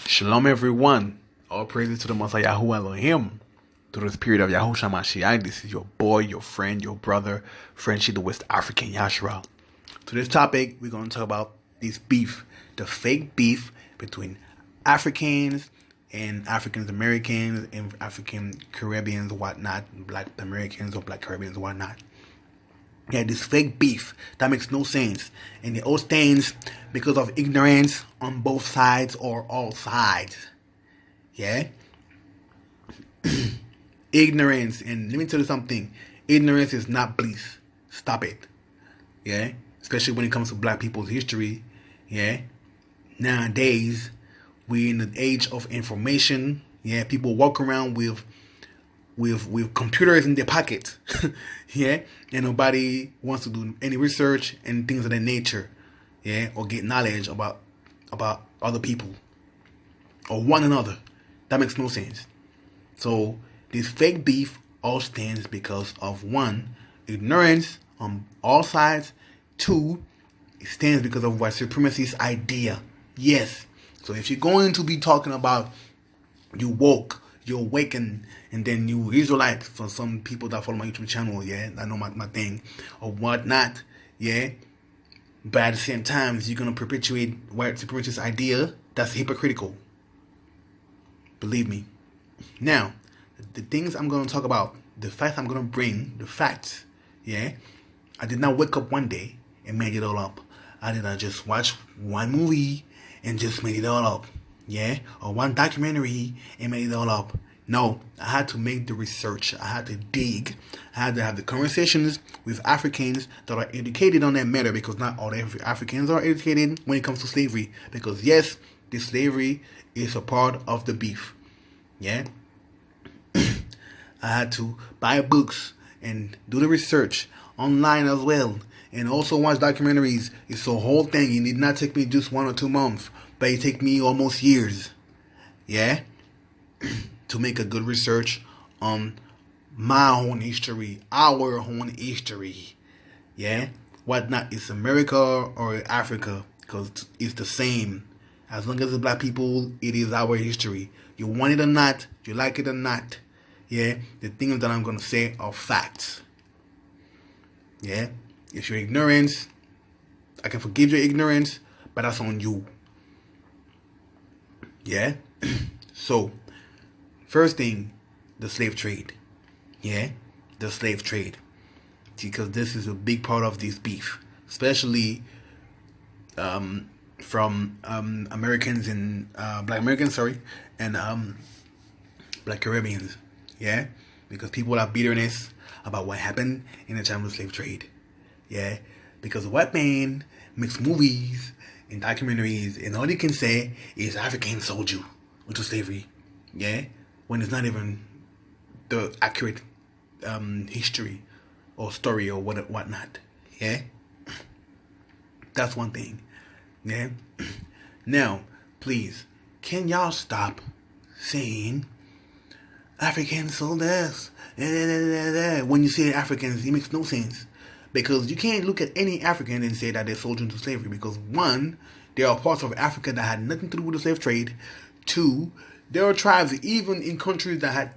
Shalom everyone. All praises to the Most High Yahuwah Elohim. Through the spirit of Yahushua Mashiach, this is your boy, your friend, your brother, Frenchie the West African Yashra. To this topic, we're going to talk about this beef, the fake beef between Africans and African Americans and African Caribbeans, whatnot, Black Americans or Black Caribbeans, whatnot. Yeah, this fake beef that makes no sense, and it all stands because of ignorance on both sides or all sides. Yeah, ignorance, and let me tell you something: ignorance is not bliss. Stop it. Yeah, especially when it comes to Black people's history. Yeah, nowadays we're in the age of information. Yeah, people walk around with computers in their pocket. Yeah, and nobody wants to do any research and things of that nature. Yeah, or get knowledge about other people or one another. That makes no sense. So this fake beef all stands because of one, ignorance on all sides. Two, it stands because of white supremacist idea. Yes. So if you're going to be talking about you woke, you awaken, and then you Israelite, for some people that follow my YouTube channel, yeah, I know my thing, or whatnot, yeah. But at the same time, you're going to perpetuate white supremacist idea. That's hypocritical. Believe me. Now, the things I'm going to talk about, the facts I'm going to bring, the facts, yeah. I did not wake up one day and made it all up. I did not just watch one movie and just made it all up, yeah, or one documentary and made it all up. No, I had to make the research. I had to dig. I had to have the conversations with Africans that are educated on that matter, because not all Africans are educated when it comes to slavery. Because yes, this slavery is a part of the beef. Yeah. I had to buy books and do the research online as well, and also watch documentaries. It's a whole thing. It did not take me just 1 or 2 months, but it took me almost years. Yeah. To make a good research on my own history, our own history. Yeah? Whatnot, it's America or Africa, because it's the same. As long as it's Black people, it is our history. You want it or not, you like it or not. Yeah? The things that I'm going to say are facts. Yeah? If you're ignorant, I can forgive your ignorance, but that's on you. Yeah? So, first thing, the slave trade. Yeah? The slave trade. Because this is a big part of this beef. Especially from Americans and Black Americans, and Black Caribbeans. Yeah? Because people have bitterness about what happened in the time of the slave trade. Yeah? Because the white man makes movies and documentaries, and all they can say is Africans sold you into slavery. Yeah? When it's not even the accurate history or story or whatnot. Yeah? That's one thing. Yeah? Now, please, can y'all stop saying Africans sold us? When you say Africans, it makes no sense. Because you can't look at any African and say that they're sold into slavery. Because one, there are parts of Africa that had nothing to do with the slave trade. Two, there are tribes, even in countries that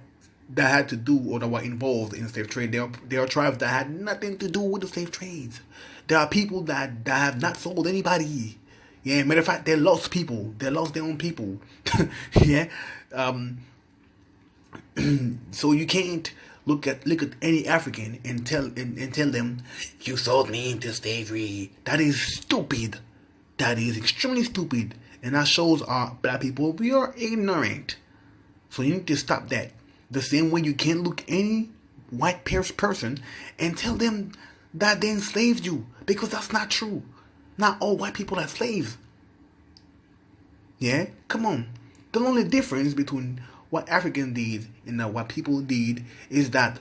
had to do or that were involved in the slave trade. There are tribes that had nothing to do with the slave trades. There are people that have not sold anybody. Yeah, matter of fact, they lost people. They lost their own people. Yeah. So you can't look at any African and tell them you sold me into slavery. That is stupid. That is extremely stupid. And that shows our Black people, we are ignorant. So you need to stop that. The same way you can't look any white person and tell them that they enslaved you. Because that's not true. Not all white people are slaves. Yeah? Come on. The only difference between what Africans did and what people did is that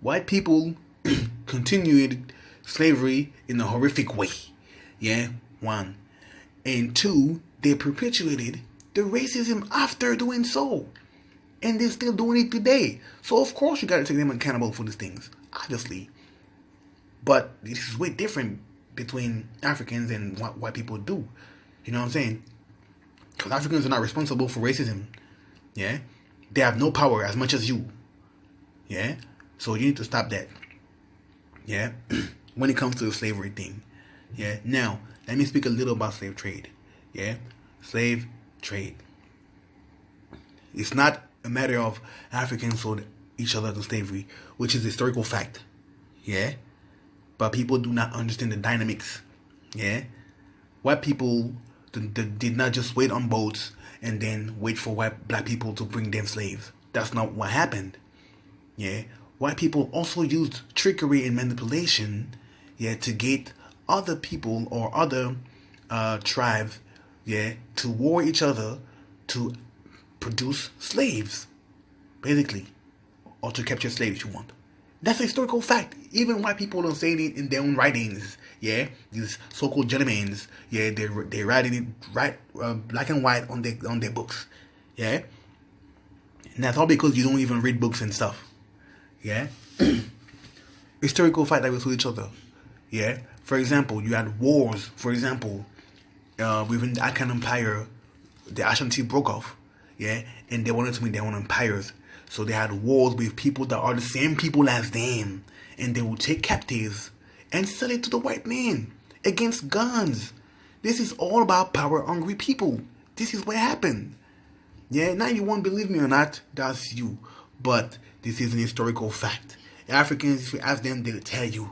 white people continued slavery in a horrific way. Yeah? One. And two, they perpetuated the racism after doing so. And they're still doing it today. So of course you gotta take them accountable for these things. Obviously. But this is way different between Africans and what white people do. You know what I'm saying? Because Africans are not responsible for racism. Yeah? They have no power as much as you. Yeah? So you need to stop that. Yeah? When it comes to the slavery thing. Yeah? Now, let me speak a little about slave trade. Yeah? Slave trade. It's not a matter of Africans sold each other to slavery, which is a historical fact. Yeah? But people do not understand the dynamics. Yeah? White people did not just wait on boats and then wait for black people to bring them slaves. That's not what happened. Yeah? White people also used trickery and manipulation, yeah, to get other people or other tribes, yeah, to war each other to produce slaves, basically, or to capture slaves if you want. That's a historical fact. Even white people don't say it in their own writings. Yeah, these so-called gentlemen. Yeah, they writing it black and white on their books. Yeah, and that's all because you don't even read books and stuff. Yeah, historical fact that we saw each other. Yeah, for example, you had wars. For example, within the Akan Empire, the Ashanti broke off. Yeah, and they wanted to make their own empires. So they had wars with people that are the same people as them. And they would take captives and sell it to the white man against guns. This is all about power-hungry people. This is what happened. Yeah, now you won't believe me or not, that's you. But this is an historical fact. Africans, if you ask them, they'll tell you.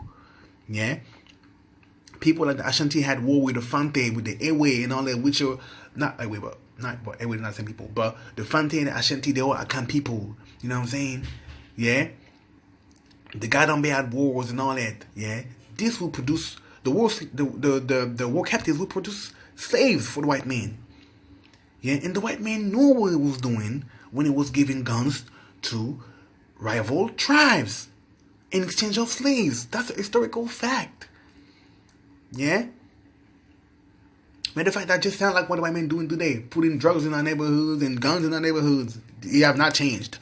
Yeah? People like the Ashanti had war with the Fante, with the Ewe and all that, which are not Ewe, but Ewe not the same people. But the Fante and the Ashanti, they all Akan people. You know what I'm saying? Yeah? The Gadambe had wars and all that. Yeah? This will produce, the war captives will produce slaves for the white man. Yeah? And the white man knew what it was doing when it was giving guns to rival tribes in exchange of slaves. That's a historical fact. Yeah? Matter of fact, that just sounds like what the white men doing today. Putting drugs in our neighborhoods and guns in our neighborhoods. They have not changed.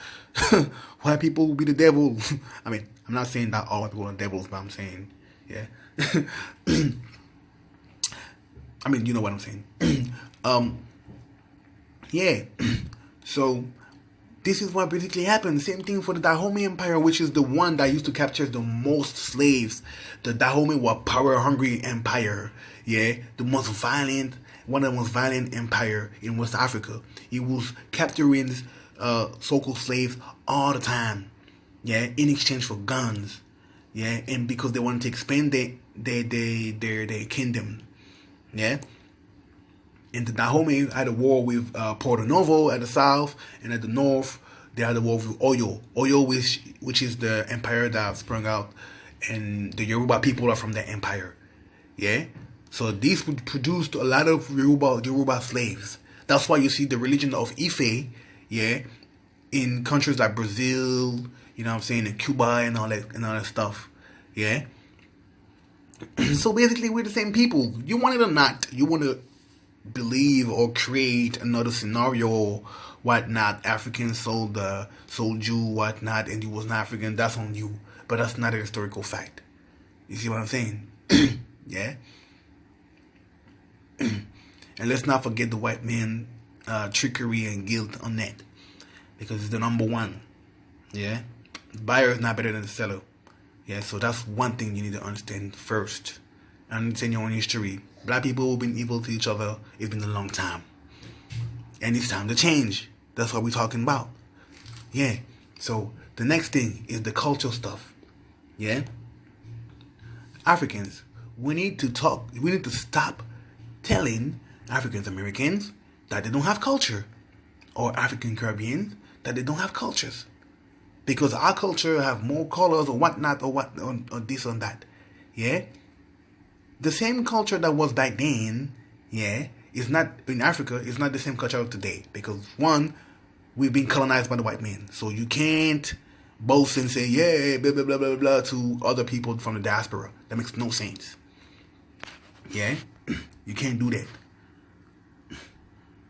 White people will be the devil. I mean, I'm not saying that all white people are devils, but I'm saying, yeah. I mean, you know what I'm saying. Yeah. So, this is what basically happened. Same thing for the Dahomey Empire, which is the one that used to capture the most slaves. The Dahomey were power-hungry empire. Yeah, the most violent, one of the most violent empire in West Africa. It was capturing so-called slaves all the time. Yeah, in exchange for guns. Yeah, and because they wanted to expand their kingdom. Yeah. And the Dahomey had a war with Porto Novo at the south, and at the north they had a war with Oyo. Oyo, which is the empire that sprung out, and the Yoruba people are from that empire. Yeah, so these produced a lot of Yoruba slaves. That's why you see the religion of Ife, yeah, in countries like Brazil, you know what I'm saying, and Cuba and all that stuff. Yeah. So basically, we're the same people. You want it or not, you want to believe or create another scenario, whatnot. Africans sold you, whatnot, and you was not African. That's on you, but that's not a historical fact. You see what I'm saying? Yeah. And let's not forget the white man trickery and guilt on that, because it's the number one. Yeah, the buyer is not better than the seller. Yeah, so that's one thing you need to understand first. Understand your own history. Black people have been evil to each other. It's been a long time. And it's time to change. That's what we're talking about. Yeah. So the next thing is the cultural stuff. Yeah. Africans, we need to stop telling African Americans that they don't have culture. Or African Caribbeans that they don't have cultures. Because our culture have more colors or whatnot or this or that. Yeah. The same culture that was back then, yeah, is not in Africa. It's not the same culture of today, because one, we've been colonized by the white man. So you can't boast and say, yeah, blah blah blah blah blah to other people from the diaspora. That makes no sense. Yeah, you can't do that.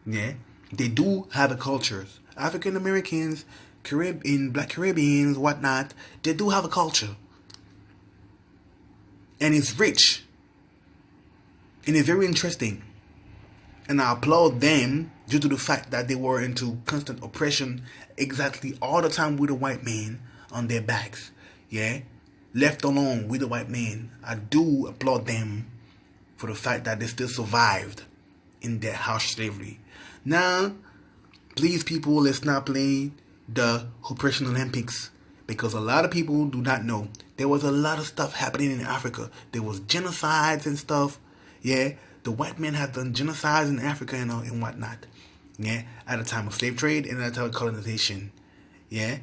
Yeah, they do have a cultures. African Americans, Black Caribbeans, whatnot. They do have a culture, and it's rich. And it's very interesting. And I applaud them due to the fact that they were into constant oppression exactly all the time with the white man on their backs. Yeah? Left alone with the white man. I do applaud them for the fact that they still survived in their harsh slavery. Now, please people, let's not play the oppression Olympics, because a lot of people do not know there was a lot of stuff happening in Africa. There was genocides and stuff. Yeah, the white men have done genocides in Africa and whatnot. Yeah, at the time of slave trade and at the time of colonization. Yeah.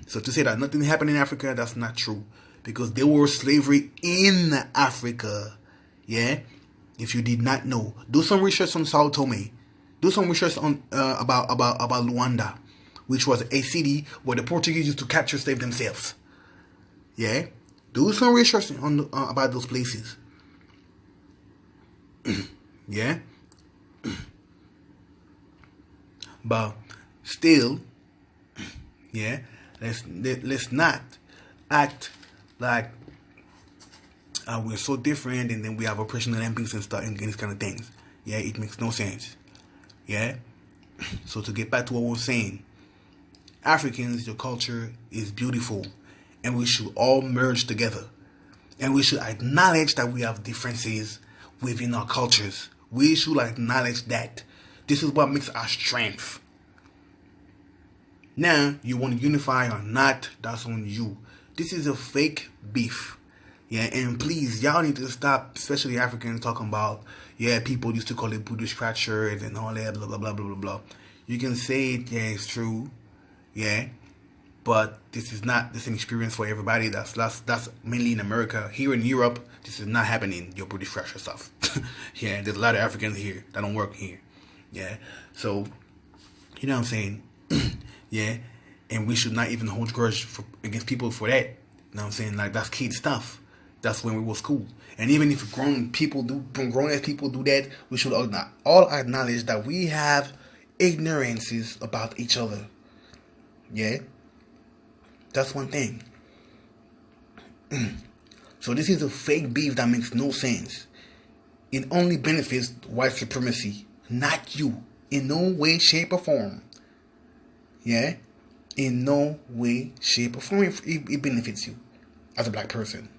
So to say that nothing happened in Africa, that's not true, because there was slavery in Africa. Yeah. If you did not know, do some research on Sao Tome. Do some research on about Luanda, which was a city where the Portuguese used to capture slaves themselves. Yeah, do some research on about those places. Yeah, but still, yeah, let's not act like we're so different, and then we have oppression Olympics and stuff and these kind of things. Yeah, it makes no sense. Yeah, so to get back to what we're saying, Africans, your culture is beautiful, and we should all merge together, and we should acknowledge that we have differences within our cultures. We should acknowledge that. This is what makes our strength. Now, you want to unify or not, that's on you. This is a fake beef. Yeah, and please, y'all need to stop, especially Africans, talking about, yeah, people used to call it voodoo scratchers and all that, blah, blah, blah, blah, blah, blah. You can say it, yeah, it's true, yeah, but this is not the same experience for everybody. That's mainly in America. Here in Europe, this is not happening, your voodoo scratcher stuff. Yeah, there's a lot of Africans here that don't work here, yeah, so, you know what I'm saying, yeah, and we should not even hold grudge against people for that, you know what I'm saying, like, that's kid stuff. That's when we was cool. And even if grown ass people do that, we should all acknowledge that we have ignorances about each other. Yeah? That's one thing. So this is a fake beef that makes no sense. It only benefits white supremacy, not you. In no way, shape, or form. Yeah? In no way, shape, or form it benefits you as a black person.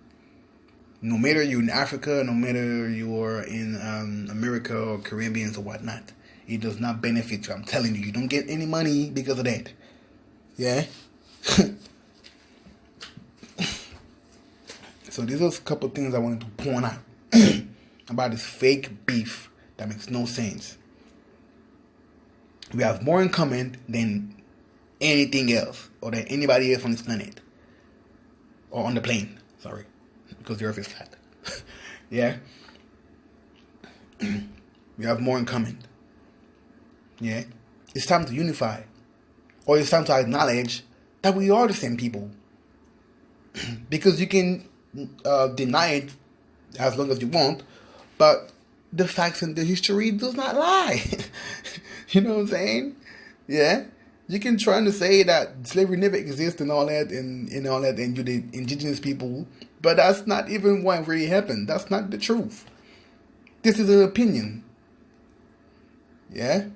No matter you're in Africa, no matter you're in America or Caribbean or whatnot, it does not benefit you. I'm telling you, you don't get any money because of that. Yeah? So these are a couple of things I wanted to point out about this fake beef that makes no sense. We have more in common than anything else, or than anybody else on this planet. Or on the plane, sorry. Because the earth is flat. Yeah? We have more in common. Yeah? It's time to unify. Or it's time to acknowledge that we are the same people. Because you can deny it as long as you want, but the facts and the history does not lie. You know what I'm saying? Yeah? You can try to say that slavery never exists and all that, and all that, and you're the indigenous people, but that's not even what really happened. That's not the truth. This is an opinion. Yeah?